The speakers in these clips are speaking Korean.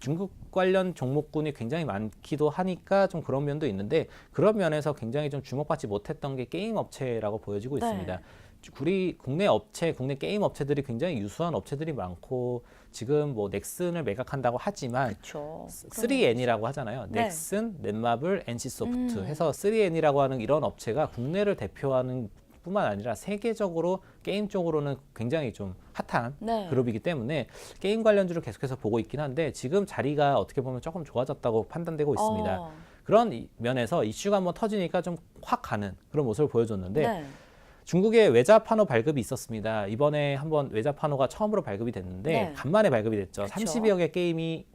중국 관련 종목군이 굉장히 많기도 하니까 좀 그런 면도 있는데 그런 면에서 굉장히 좀 주목받지 못했던 게 게임 업체라고 보여지고 네. 있습니다. 우리 국내 업체, 국내 게임 업체들이 굉장히 유수한 업체들이 많고 지금 뭐 넥슨을 매각한다고 하지만 그렇죠. 3N이라고 하잖아요. 네. 넥슨, 넷마블, NC소프트 해서 3N이라고 하는 이런 업체가 국내를 대표하는 뿐만 아니라 세계적으로 게임 쪽으로는 굉장히 좀 핫한 네. 그룹이기 때문에 게임 관련주를 계속해서 보고 있긴 한데 지금 자리가 어떻게 보면 조금 좋아졌다고 판단되고 있습니다. 그런 면에서 이슈가 한번 터지니까 좀 확 가는 그런 모습을 보여줬는데 네. 중국에 외자 판호 발급이 있었습니다. 이번에 한번 외자 판호가 처음으로 발급이 됐는데 네. 간만에 발급이 됐죠. 그쵸. 30여 개 게임이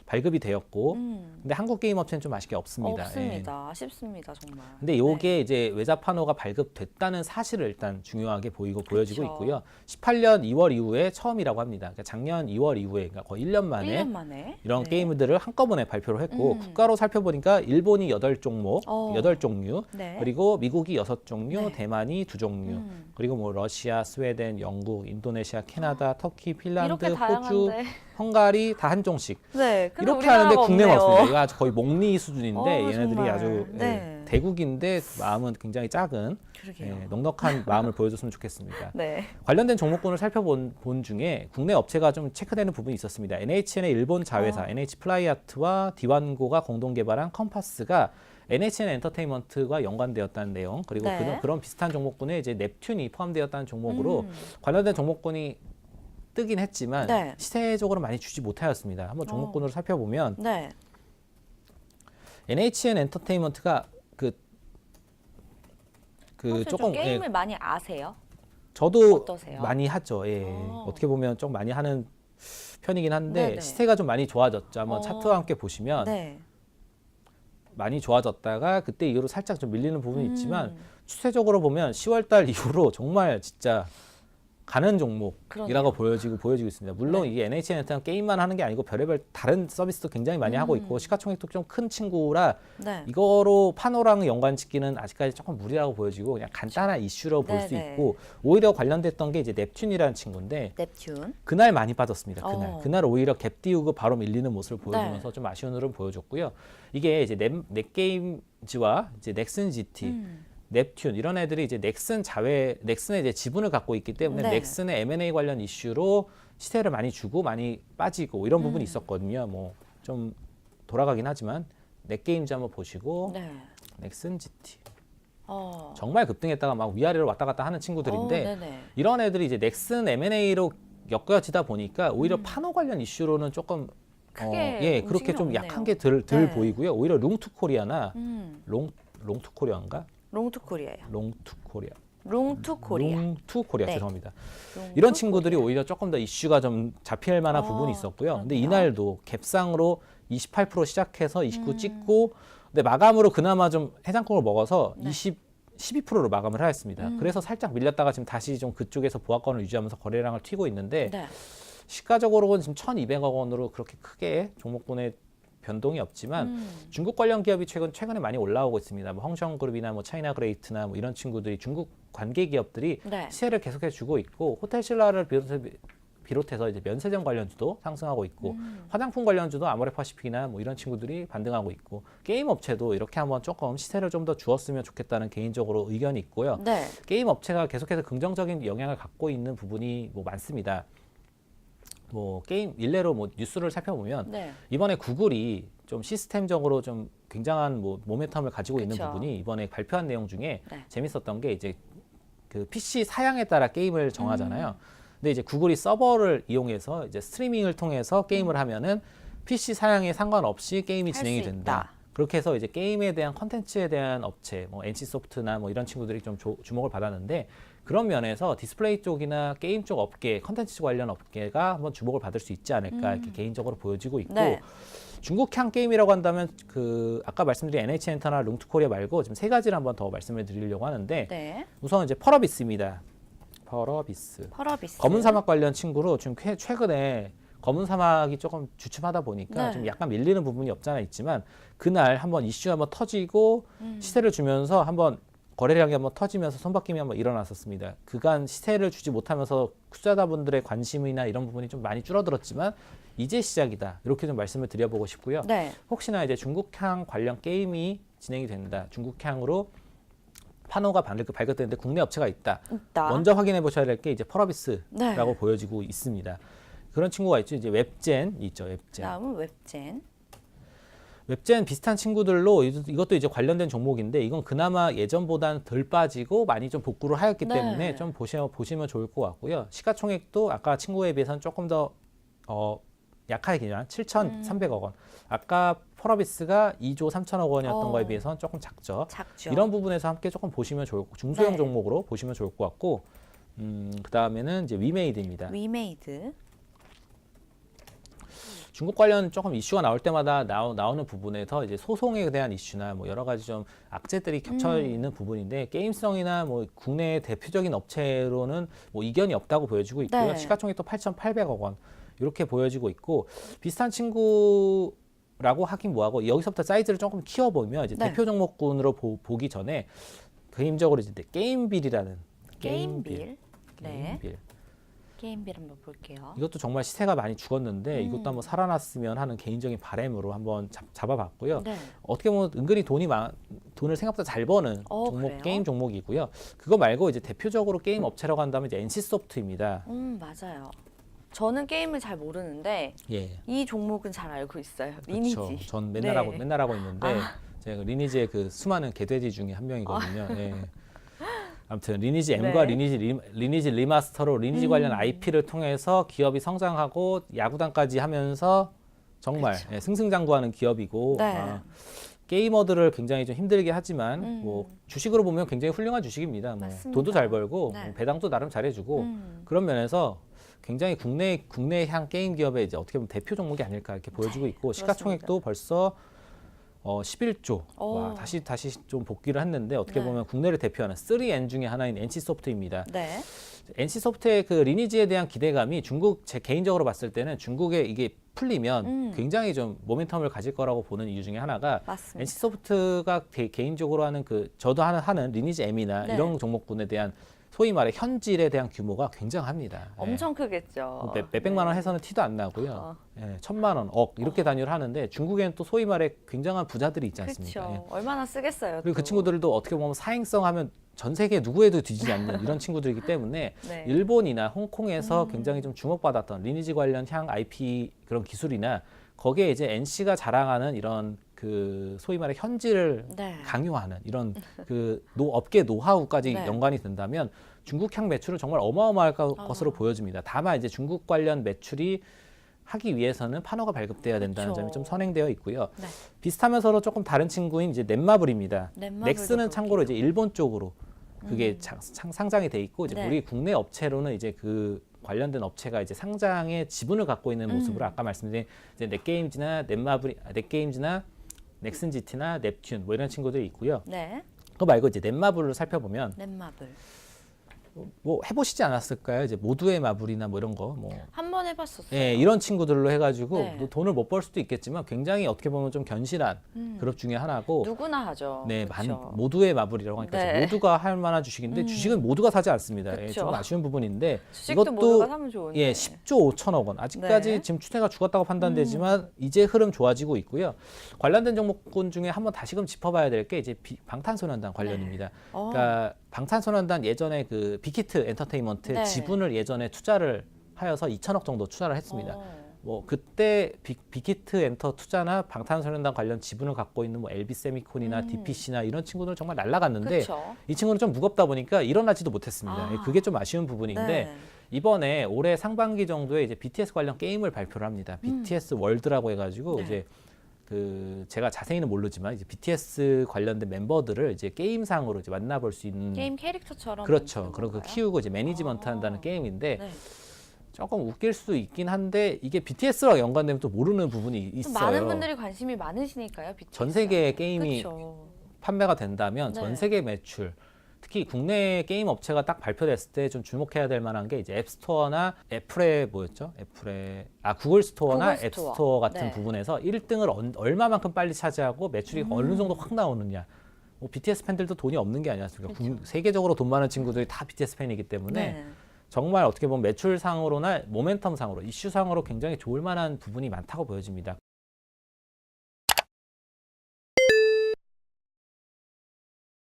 발급이 되었고 근데 한국 게임 업체는 좀 아쉽게 없습니다. 예. 없습니다. 아쉽습니다, 정말. 근데 요게 이제 외자 판호가 발급됐다는 사실을 일단 중요하게 보여지고 그쵸. 있고요. 18년 2월 이후에 처음이라고 합니다. 그러니까 작년 2월 이후에 그러니까 거의 1년 만에 1년 만에 이런 네. 게임들을 한꺼번에 발표를 했고 국가로 살펴보니까 일본이 8종목, 8종류, 네. 그리고 미국이 6종류, 네. 대만이 2종류, 그리고 뭐 러시아, 스웨덴, 영국, 인도네시아, 캐나다, 터키, 핀란드, 이렇게 호주, 다양한데. 헝가리 다 한 종씩. 네. 근데 이렇게 하는데 우리나라가 국내가 없네요. 없습니다. 이거 아주 거의 목리 수준인데 얘네들이 정말. 아주 네. 대국인데 마음은 굉장히 작은 그러게요. 넉넉한 마음을 보여줬으면 좋겠습니다. 네. 관련된 종목군을 살펴본 중에 국내 업체가 좀 체크되는 부분이 있었습니다. NHN의 일본 자회사 NH플라이아트와 디완고가 공동 개발한 컴파스가 NHN 엔터테인먼트와 연관되었다는 내용 그리고 네. 그런 비슷한 종목군에 이제 넵튠이 포함되었다는 종목으로 관련된 종목군이 뜨긴 했지만 네. 시세적으로 많이 주지 못하였습니다. 한번 종목군으로 살펴보면 네. NHN 엔터테인먼트가 혹시 조금 게임을 많이 아세요? 저도 어떠세요? 많이 하죠. 예. 어떻게 보면 좀 많이 하는 편이긴 한데 네네. 시세가 좀 많이 좋아졌죠. 한번 차트와 함께 보시면 네. 많이 좋아졌다가 그때 이후로 살짝 좀 밀리는 부분이 있지만 추세적으로 보면 10월 달 이후로 정말 진짜 가는 종목이라고 보여지고 있습니다. 물론 이게 NHN 엔터테인먼트 게임만 하는 게 아니고 별의별 다른 서비스도 굉장히 많이 하고 있고 시가총액도 좀 큰 친구라 네. 이거로 파노랑 연관 짓기는 아직까지 조금 무리라고 보여지고 그냥 간단한 이슈로 볼 수 네네. 있고 오히려 관련됐던 게 이제 넵튠이라는 친구인데 넵튠. 그날 많이 빠졌습니다. 그날 오히려 갭 띄우고 바로 밀리는 모습을 보여주면서 네. 좀 아쉬운 흐름 보여줬고요. 이게 이제 넷게임즈와 이제 넥슨 GT, 넵튠 이런 애들이 이제 넥슨의 이제 지분을 갖고 있기 때문에 네. 넥슨의 M&A 관련 이슈로 시세를 많이 주고 많이 빠지고 이런 부분이 있었거든요. 뭐 좀 돌아가긴 하지만 넷게임즈 한번 보시고 네. 넥슨 GT 어. 정말 급등했다가 막 위아래로 왔다 갔다 하는 친구들인데 네네. 이런 애들이 이제 넥슨 M&A로 엮여지다 보니까 오히려 파노 관련 이슈로는 조금 크게 그렇게 좀 움직임이 약한 없네요. 게 덜 네. 보이고요. 오히려 롱투코리아나 롱투코리아인가? 롱투코리아요. 롱투코리아. 롱투코리아. 롱투코리아 네. 죄송합니다. 롱투코리아. 이런 친구들이 오히려 조금 더 이슈가 좀 잡힐 만한 부분이 있었고요. 근데 그렇구나. 이날도 갭상으로 28% 시작해서 29 찍고 근데 마감으로 그나마 좀 해장국을 먹어서 12%로 마감을 하였습니다. 그래서 살짝 밀렸다가 지금 다시 좀 그쪽에서 보합권을 유지하면서 거래량을 튀고 있는데 네. 시가적으로는 지금 1,200억 원으로 그렇게 크게 종목군의 변동이 없지만 중국 관련 기업이 최근에 많이 올라오고 있습니다. 뭐 헝성그룹이나 뭐 차이나그레이트나 뭐 이런 친구들이 중국 관계 기업들이 네. 시세를 계속해 주고 있고 호텔신라를 비롯해서 이제 면세점 관련주도 상승하고 있고 화장품 관련주도 아모레파시픽이나 뭐 이런 친구들이 반등하고 있고 게임 업체도 이렇게 한번 조금 시세를 좀 더 주었으면 좋겠다는 개인적으로 의견이 있고요. 네. 게임 업체가 계속해서 긍정적인 영향을 갖고 있는 부분이 뭐 많습니다. 뭐 게임 일례로 뭐 뉴스를 살펴보면 네. 이번에 구글이 좀 시스템적으로 좀 굉장한 뭐 모멘텀을 가지고 있는 그쵸. 부분이 이번에 발표한 내용 중에 네. 재밌었던 게 이제 그 PC 사양에 따라 게임을 정하잖아요. 근데 이제 구글이 서버를 이용해서 이제 스트리밍을 통해서 게임을 하면은 PC 사양에 상관없이 게임이 할 진행이 수 된다. 있다. 그렇게 해서 이제 게임에 대한 컨텐츠에 대한 업체, 뭐 NC소프트나 뭐 이런 친구들이 좀 주목을 받았는데 그런 면에서 디스플레이 쪽이나 게임 쪽 업계, 컨텐츠 관련 업계가 한번 주목을 받을 수 있지 않을까 이렇게 개인적으로 보여지고 있고 네. 중국향 게임이라고 한다면 그 아까 말씀드린 NH엔터나 룽투코리아 말고 지금 세 가지를 한번 더 말씀을 드리려고 하는데 네. 우선 이제 펄어비스입니다. 펄어비스. 펄어비스. 검은 사막 관련 친구로 지금 최근에 검은 사막이 조금 주춤하다 보니까 네. 좀 약간 밀리는 부분이 없잖아 있지만 그날 한번 이슈 한번 터지고 시세를 주면서 한번 거래량이 한번 터지면서 손바뀜이 한번 일어났었습니다. 그간 시세를 주지 못하면서 투자자분들의 관심이나 이런 부분이 좀 많이 줄어들었지만 이제 시작이다. 이렇게 좀 말씀을 드려보고 싶고요. 네. 혹시나 이제 중국향 관련 게임이 진행이 된다. 중국향으로 판호가 발급되는데 국내 업체가 있다. 먼저 확인해 보셔야 될 게 이제 펄어비스라고 네. 보여지고 있습니다. 그런 친구가 있죠. 이제 웹젠 있죠. 웹젠. 다음은 웹젠. 웹젠 비슷한 친구들로 이것도 이제 관련된 종목인데 이건 그나마 예전보다는 덜 빠지고 많이 좀 복구를 하였기 네. 때문에 좀 보시면 좋을 것 같고요. 시가총액도 아까 친구에 비해서는 조금 더 약하게 7,300억 원. 아까 펄어비스가 2조 3천억 원이었던 거에 비해서는 조금 작죠. 이런 부분에서 함께 조금 보시면 좋을 거. 중소형 네. 종목으로 보시면 좋을 것 같고 그다음에는 이제 위메이드입니다. 위메이드. 중국 관련 조금 이슈가 나올 때마다 나오는 부분에서 이제 소송에 대한 이슈나 뭐 여러 가지 좀 악재들이 겹쳐 있는 부분인데 게임성이나 뭐 국내 대표적인 업체로는 뭐 이견이 없다고 보여지고 있고요. 네. 시가총액도 8,800억 원 이렇게 보여지고 있고 비슷한 친구라고 하긴 뭐하고 여기서부터 사이즈를 조금 키워보면 이제 네. 대표 종목군으로 보기 전에 개인적으로 이제 게임빌이라는 게임빌. 네. 게임빌. 게임빌 한번 볼게요. 이것도 정말 시세가 많이 죽었는데 이것도 한번 살아났으면 하는 개인적인 바람으로 한번 잡아봤고요. 네. 어떻게 보면 은근히 돈을 생각보다 잘 버는 그래요? 게임 종목이고요. 그거 말고 이제 대표적으로 게임 업체라고 한다면 이제 NC소프트입니다. 맞아요. 저는 게임을 잘 모르는데 예. 이 종목은 잘 알고 있어요. 리니지. 그렇죠. 전 맨날 네. 하고 있는데 제가 리니지의 그 수많은 개돼지 중에 한 명이거든요. 예. 아무튼 리니지 M과 네. 리니지 리마스터로 리니지 관련 IP를 통해서 기업이 성장하고 야구단까지 하면서 정말 그렇죠. 예, 승승장구하는 기업이고 네. 게이머들을 굉장히 좀 힘들게 하지만 뭐 주식으로 보면 굉장히 훌륭한 주식입니다. 뭐 맞습니다. 돈도 잘 벌고 네. 뭐 배당도 나름 잘해주고 그런 면에서 굉장히 국내향 게임 기업의 이제 어떻게 보면 대표 종목이 아닐까 이렇게 보여지고 있고 시가총액도 벌써 11조. 와, 다시 좀 복귀를 했는데 어떻게 네. 보면 국내를 대표하는 3N 중에 하나인 NC소프트입니다. 네. NC소프트의 그 리니지에 대한 기대감이 제 개인적으로 봤을 때는 중국에 이게 풀리면 굉장히 좀 모멘텀을 가질 거라고 보는 이유 중에 하나가 맞습니다. NC소프트가 개인적으로 하는 저도 하는 리니지 M이나 네. 이런 종목군에 대한 소위 말해 현질에 대한 규모가 굉장합니다. 엄청 크겠죠. 몇백만 원 해서는 티도 안 나고요. 1,000만 원, 억 이렇게 단위로 하는데 중국에는 또 소위 말해 굉장한 부자들이 있지 않습니까? 그렇죠. 얼마나 쓰겠어요. 그리고 그 또. 친구들도 어떻게 보면 사행성 하면 전 세계 누구에도 뒤지지 않는 이런 친구들이기 때문에 네. 일본이나 홍콩에서 굉장히 좀 주목받았던 리니지 관련 향 IP 그런 기술이나 거기에 이제 NC가 자랑하는 이런 그 소위 말해 현지를 네. 강요하는 이런 그 업계 노하우까지 네. 연관이 된다면 중국향 매출은 정말 어마어마할 것으로 보여집니다. 다만 이제 중국 관련 매출이 하기 위해서는 판호가 발급돼야 된다는 그렇죠. 점이 좀 선행되어 있고요. 네. 비슷하면서도 조금 다른 친구인 이제 넷마블입니다. 넷마블도 넥스는 참고로 이제 일본 쪽으로 그게 상장이 돼 있고 이제 네. 우리 국내 업체로는 이제 그 관련된 업체가 이제 상장의 지분을 갖고 있는 모습으로 아까 말씀드린 이제 넷게임즈나 넥슨GT나 넵튠 뭐 이런 친구들이 있고요. 네. 그거 말고 이제 넷마블을 살펴보면 넷마블. 뭐 해보시지 않았을까요? 이제 모두의 마블이나 뭐 이런 거 뭐. 한 번 해봤었어요. 예, 이런 친구들로 해가지고 네. 뭐 돈을 못 벌 수도 있겠지만 굉장히 어떻게 보면 좀 견실한 그룹 중에 하나고 누구나 하죠. 네, 그렇죠. 모두의 마블이라고 하니까 네. 모두가 할 만한 주식인데 주식은 모두가 사지 않습니다. 예, 그쵸. 좀 아쉬운 부분인데 주식도 모두가 사면 좋은데. 예, 10조 5천억 원. 아직까지 네. 지금 추세가 죽었다고 판단되지만 이제 흐름 좋아지고 있고요. 관련된 종목군 중에 한번 다시금 짚어봐야 될 게 이제 방탄소년단 관련입니다. 그러니까 방탄소년단 예전에 그 빅히트 엔터테인먼트 네. 지분을 예전에 투자를 하여서 2천억 정도 투자를 했습니다. 뭐 그때 빅히트 엔터 투자나 방탄소년단 관련 지분을 갖고 있는 뭐 LB 세미콘이나 DPC나 이런 친구들은 정말 날아갔는데 그쵸. 이 친구는 좀 무겁다 보니까 일어나지도 못했습니다. 아. 그게 좀 아쉬운 부분인데 네. 이번에 올해 상반기 정도에 이제 BTS 관련 게임을 발표를 합니다. BTS 월드라고 해가지고 네. 이제 그 제가 자세히는 모르지만 이제 BTS 관련된 멤버들을 이제 게임상으로 이제 만나볼 수 있는 게임 캐릭터처럼. 그렇죠. 만드는 그런 거 건가요? 키우고 이제 매니지먼트 한다는 게임인데 네. 조금 웃길 수 있긴 한데 이게 BTS랑 연관되면 또 모르는 부분이 좀 있어요. 많은 분들이 관심이 많으시니까요. BTS. 전 세계 게임이 그쵸. 판매가 된다면 네. 전 세계 매출 특히 국내 게임 업체가 딱 발표됐을 때 좀 주목해야 될 만한 게 이제 앱스토어나 애플의 뭐였죠? 구글 스토어나 구글 스토어. 앱스토어 같은 네. 부분에서 1등을 얼마만큼 빨리 차지하고 매출이 어느 정도 확 나오느냐. 뭐 BTS 팬들도 돈이 없는 게 아니었습니까? 그렇죠. 세계적으로 돈 많은 친구들이 다 BTS 팬이기 때문에 네. 정말 어떻게 보면 매출상으로나 모멘텀상으로 이슈상으로 굉장히 좋을 만한 부분이 많다고 보여집니다.